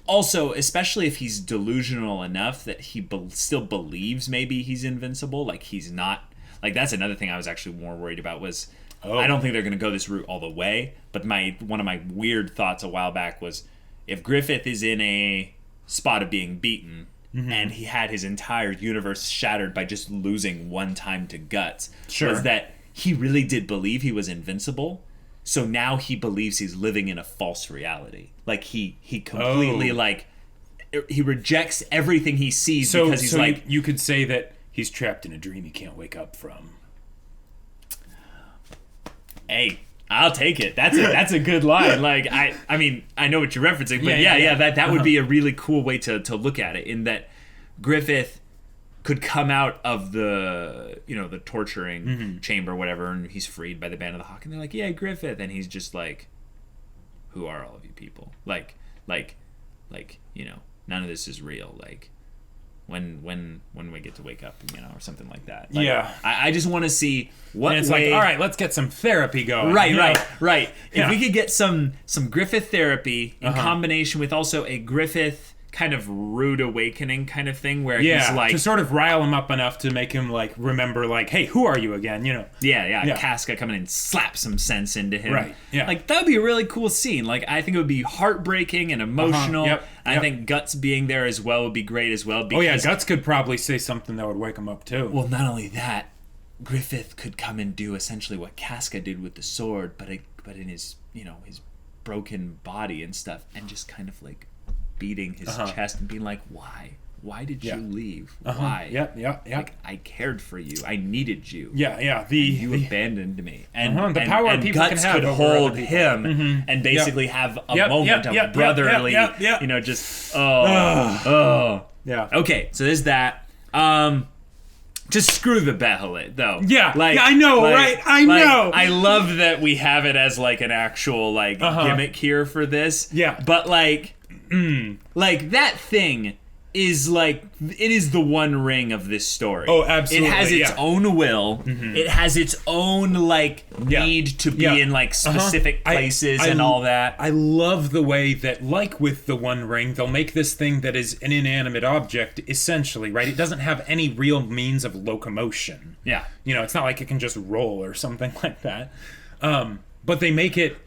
Also, especially if he's delusional enough that he still believes maybe he's invincible, like he's not. Like that's another thing I was actually more worried about was I don't think they're going to go this route all the way. But one of my weird thoughts a while back was if Griffith is in a spot of being beaten and he had his entire universe shattered by just losing one time to Guts, Sure. was that he really did believe he was invincible. So now he believes he's living in a false reality. Like he completely he rejects everything he sees because he's like you could say that he's trapped in a dream he can't wake up from. Hey, I'll take it. That's a good line. Like I mean I know what you're referencing, but yeah, that would be a really cool way to look at it. In that Griffith could come out of the the torturing chamber or whatever, and he's freed by the Band of the Hawk, and they're like, "Yeah, Griffith," and he's just like, "Who are all of you people? Like none of this is real. Like, when we get to wake up, or something like that. Yeah. I just want to see what And it's way... like, all right, let's get some therapy going. Right. Yeah. If we could get some Griffith therapy in combination with also a Griffith kind of rude awakening kind of thing where he's like... to sort of rile him up enough to make him, like, remember, like, hey, who are you again, Yeah. Casca coming in and slap some sense into him. Right, yeah. Like, that would be a really cool scene. Like, I think it would be heartbreaking and emotional. Yep. I think Guts being there as well would be great as well. Because, Guts could probably say something that would wake him up, too. Well, not only that, Griffith could come and do essentially what Casca did with the sword, but in his, his broken body and stuff, and just kind of, like, beating his chest and being like, why did you leave? Why? Yeah. Like, I cared for you, I needed you. Yeah. You abandoned me. And the power and people Guts can have could over hold other people. him and basically have a moment of brotherly just Yeah. Okay, so there's that. Just screw the Behelit, though. Yeah, I know, right? I know. I love that we have it as, like, an actual, like, gimmick here for this. Yeah. But, like, that thing is, like, it is the one ring of this story. Oh, absolutely, It has its own will. It has its own, like, need to be in, like, specific places and all that. I love the way that, like with the One Ring, they'll make this thing that is an inanimate object, essentially, right? It doesn't have any real means of locomotion. Yeah. It's not like it can just roll or something like that. But they make it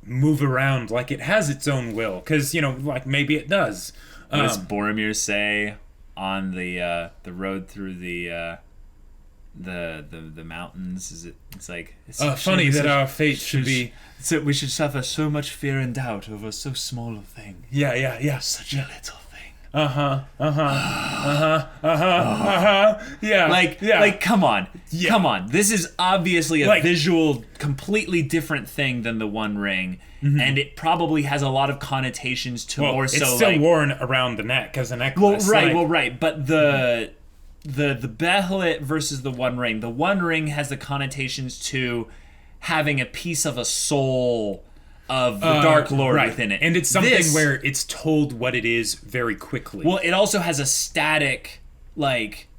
move around like it has its own will, because, like, maybe it does. What does Boromir say on the road through the mountains? It's like it's funny that our fate should be. So we should suffer so much fear and doubt over so small a thing. Yeah. Such a little thing. Yeah. Like, come on. Yeah. Come on. This is obviously a visual, completely different thing than the One Ring. And it probably has a lot of connotations to more so, it's still worn around the neck as a necklace. Right. But the Behelit versus the One Ring. The One Ring has the connotations to having a piece of a soul of the Dark Lord within it. And it's something where it's told what it is very quickly. Well, it also has a static, like,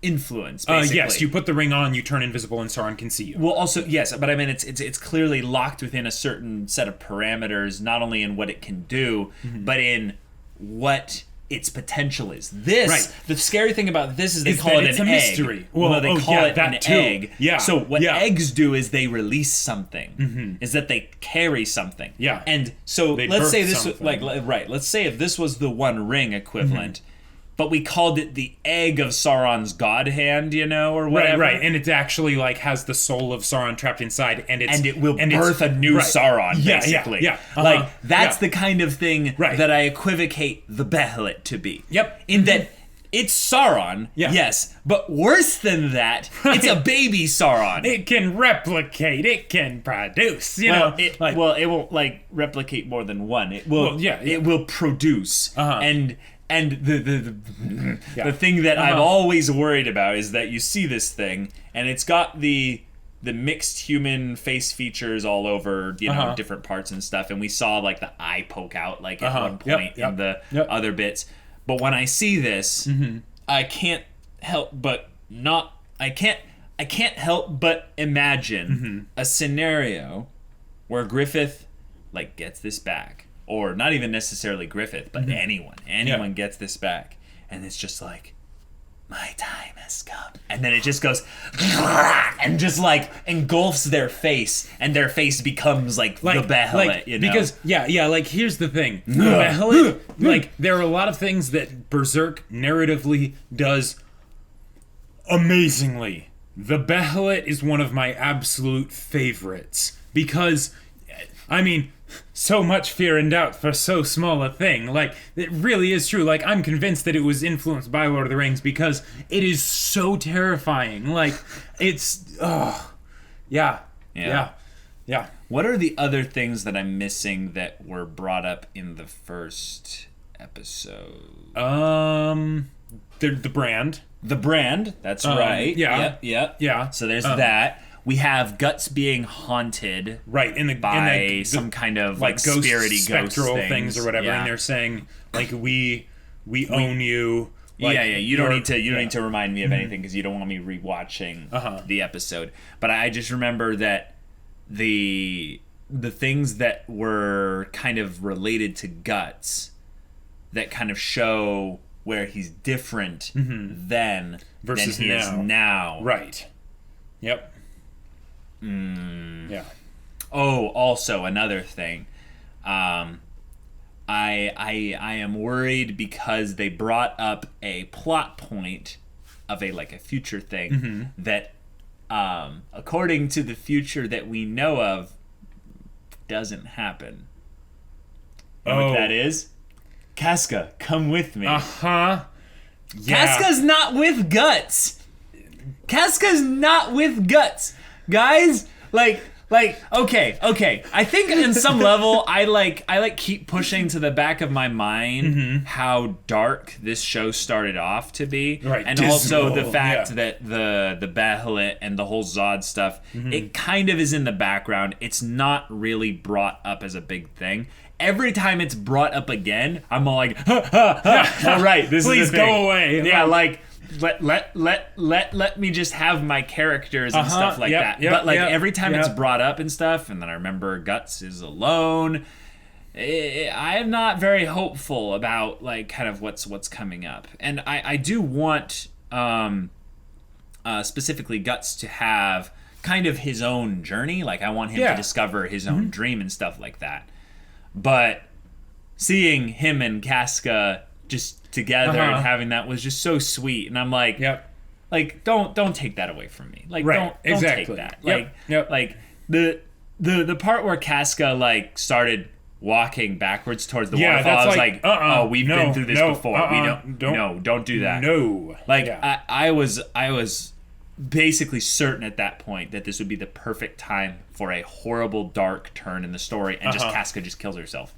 influence, basically. Yes, you put the ring on, you turn invisible, and Sauron can see you. Well, also, yes, but I mean, it's clearly locked within a certain set of parameters, not only in what it can do, but in what its potential is. The scary thing about this is they call it an egg. Mystery. Well, they call it an egg. Yeah. So what eggs do is they release something. Is that they carry something. Yeah. And so let's say this was, let's say if this was the One Ring equivalent, but we called it the egg of Sauron's god hand, or whatever. Right. And it actually, like, has the soul of Sauron trapped inside, and it will birth a new Sauron, basically. Yeah. Like, that's the kind of thing that I equivocate the Behelit to be. Yep. In that it's Sauron, yes, but worse than that, it's a baby Sauron. It can replicate, it can produce, it won't, like, replicate more than one. It will, it will produce. And the thing that I've always worried about is that you see this thing, and it's got the mixed human face features all over, different parts and stuff. And we saw, like, the eye poke out, like, at one point in the other bits. But when I see this, I can't help but imagine a scenario where Griffith, like, gets this back. Or not even necessarily Griffith, but anyone gets this back, and it's just like, my time has come, and then it just goes and just, like, engulfs their face, and their face becomes like the Behelit, Because like, here's the thing, the Behelit, like, there are a lot of things that Berserk narratively does amazingly. The Behelit is one of my absolute favorites because, I mean, so much fear and doubt for so small a thing. Like, it really is true. Like, I'm convinced that it was influenced by Lord of the Rings because it is so terrifying. Like, it's... Yeah. What are the other things that I'm missing that were brought up in the first episode? The brand. The brand, that's right. Yeah. So there's that. We have Guts being haunted, by some kind of, like, ghost, spirity spectral ghost things or whatever, and they're saying, like, we we own you. Like, yeah. You don't need to remind me of anything because you don't want me rewatching the episode. But I just remember that the things that were kind of related to Guts that kind of show where he's different then versus than he is now. Right. Yep. Yeah. Oh, also another thing. I am worried because they brought up a plot point of a future thing that according to the future that we know of doesn't happen. You know what that is? Casca, come with me. Yeah. Casca's not with Guts. Casca's not with Guts. Guys, okay. I think in some level I keep pushing to the back of my mind how dark this show started off to be. Right. And dismal. also the fact that the Bahamut and the whole Zod stuff, it kind of is in the background. It's not really brought up as a big thing. Every time it's brought up again, I'm all like, all right, this Please is the thing. go away. Yeah, let me just have my characters and stuff like that. But every time it's brought up and stuff, and then I remember Guts is alone. I am not very hopeful about kind of what's coming up, and I do want specifically Guts to have kind of his own journey. Like I want him to discover his own dream and stuff like that. But seeing him and Casca just together and having that was just so sweet, and I'm like, don't take that away from me. Like, don't take that. Like the part where Casca started walking backwards towards the waterfall. I was like, we've been through this before. Don't do that. No. I was basically certain at that point that this would be the perfect time for a horrible dark turn in the story, and just Casca just kills herself.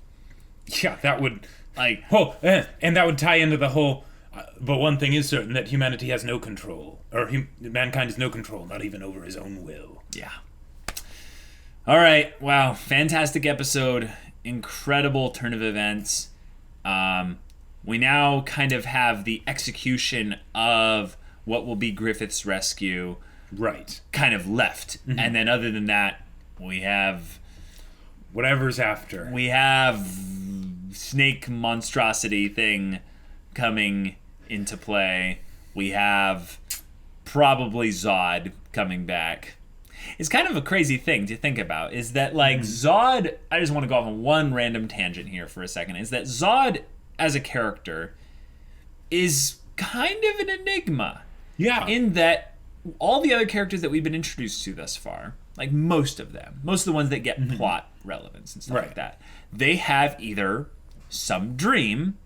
Yeah, that would and that would tie into the whole. But one thing is certain, that humanity has no control, or mankind has no control, not even over his own will. Yeah. All right. Wow. Fantastic episode. Incredible turn of events. We now kind of have the execution of what will be Griffith's rescue kind of left. And then other than that, we have whatever's after. We have snake monstrosity thing coming into play. We have probably Zod coming back. It's kind of a crazy thing to think about, is that Zod, I just want to go off on one random tangent here for a second, is that Zod as a character is kind of an enigma. Yeah. In that all the other characters that we've been introduced to thus far, most of the ones that get plot relevance and stuff like that, they have either some dream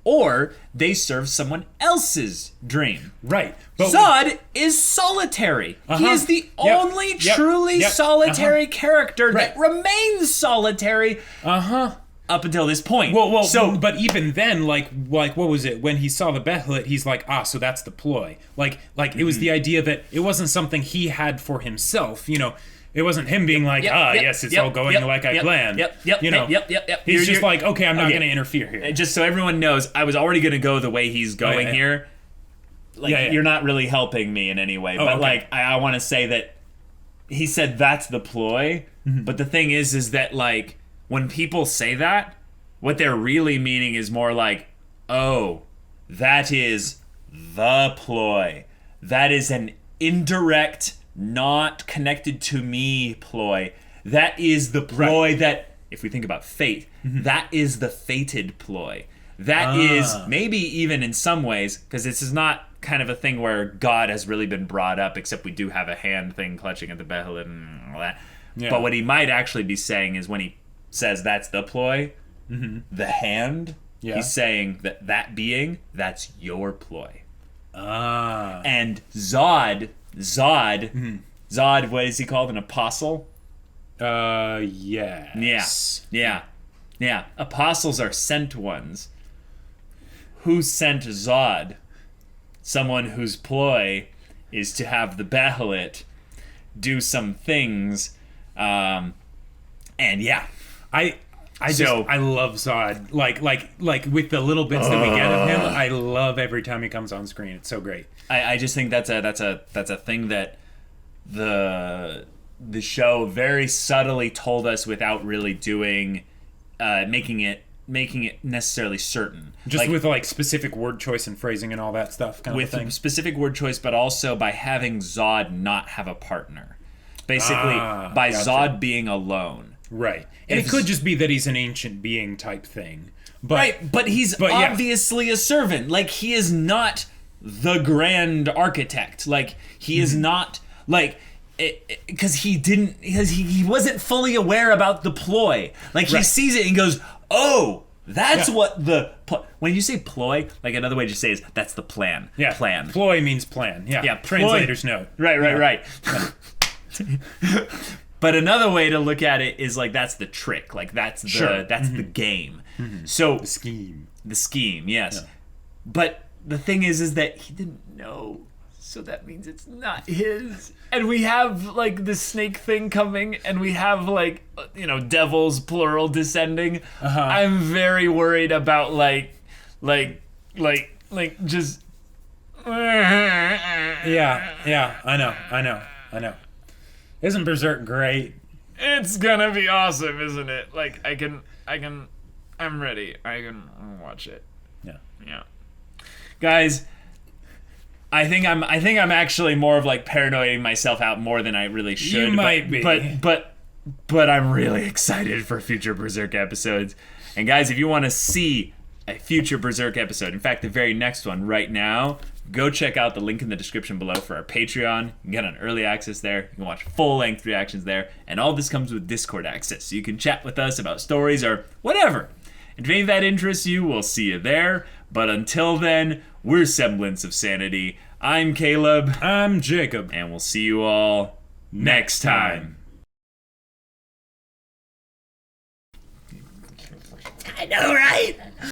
or they serve someone else's dream. Right. But Zod is solitary. He is the only truly solitary character that remains solitary up until this point. Well, but even then, what was it? When he saw the Bahamut, he's like, so that's the ploy. It was the idea that it wasn't something he had for himself, It wasn't him being like, yes, it's all going like I planned. He's just like, okay, I'm not going to interfere here. Just so everyone knows, I was already going to go the way he's going here. You're not really helping me in any way. But I want to say that he said that's the ploy. But the thing is that when people say that, what they're really meaning is more that is the ploy. That is an indirect, not connected to me ploy. That is the ploy that, if we think about fate, that is the fated ploy. That is maybe even in some ways, because this is not kind of a thing where God has really been brought up, except we do have a hand thing clutching at the Bahamut and all that. Yeah. But what he might actually be saying is when he says that's the ploy, the hand, he's saying that being, that's your ploy. And Zod, what is he called? An apostle? Yes. Yeah. Apostles are sent ones. Who sent Zod? Someone whose ploy is to have the Bahamut do some things. I love Zod. Like with the little bits that we get of him, I love every time he comes on screen. It's so great. I just think that's a thing that the show very subtly told us without really doing making it necessarily certain. Just with like specific word choice and phrasing and all that stuff kind of thing. With specific word choice, but also by having Zod not have a partner. Basically, by gotcha. Zod being alone. Right. And it could just be that he's an ancient being type thing. But, right, but he's obviously a servant. Like, he is not the grand architect. Like, he is not, like, because he wasn't fully aware about the ploy. Like, he sees it and goes, oh, that's what the, when you say ploy, like, another way to say is, that's the plan. Yeah. Plan. Ploy means plan. Yeah. Yeah. Translator's note. Right. But another way to look at it is like that's the trick, like that's the game. So the scheme, yes. Yeah. But the thing is that he didn't know, so that means it's not his. And we have like the snake thing coming, and we have like devils plural descending. I'm very worried about like just. Yeah. I know. Isn't Berserk great? It's gonna be awesome, isn't it? Like I'm ready. I can watch it. Yeah. Guys, I think I'm actually more of like paranoiding myself out more than I really should. You might be. But I'm really excited for future Berserk episodes. And guys, if you want to see a future Berserk episode, in fact the very next one right now, go check out the link in the description below for our Patreon. You can get on early access there. You can watch full-length reactions there. And all this comes with Discord access, so you can chat with us about stories or whatever. And if any of that interests you, we'll see you there. But until then, we're Semblance of Sanity. I'm Caleb. I'm Jacob. And we'll see you all next time. I know, right?